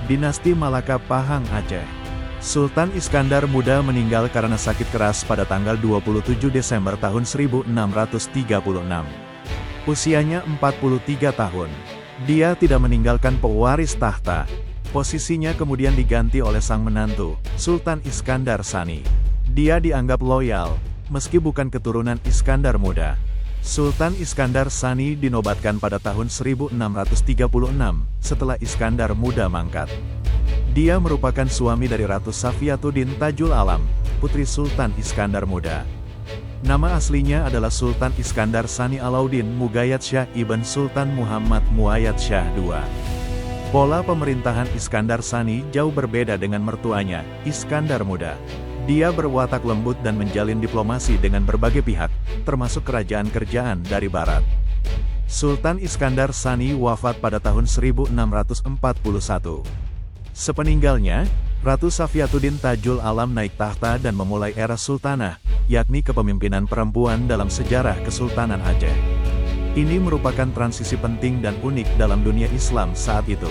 Dinasti Malaka Pahang Aceh. Sultan Iskandar Muda meninggal karena sakit keras pada tanggal 27 Desember tahun 1636. Usianya 43 tahun. Dia tidak meninggalkan pewaris tahta. Posisinya kemudian diganti oleh sang menantu, Sultan Iskandar Sani. Dia dianggap loyal, meski bukan keturunan Iskandar Muda. Sultan Iskandar Sani dinobatkan pada tahun 1636, setelah Iskandar Muda mangkat. Dia merupakan suami dari Ratu Safiyatuddin Tajul Alam, putri Sultan Iskandar Muda. Nama aslinya adalah Sultan Iskandar Sani Alauddin Mugayyad Shah Ibn Sultan Muhammad Muayyad Shah II. Pola pemerintahan Iskandar Sani jauh berbeda dengan mertuanya, Iskandar Muda. Dia berwatak lembut dan menjalin diplomasi dengan berbagai pihak, termasuk kerajaan-kerajaan dari barat. Sultan Iskandar Sani wafat pada tahun 1641. Sepeninggalnya, Ratu Safiyatuddin Tajul Alam naik tahta dan memulai era sultanah, yakni kepemimpinan perempuan dalam sejarah Kesultanan Aceh. Ini merupakan transisi penting dan unik dalam dunia Islam saat itu.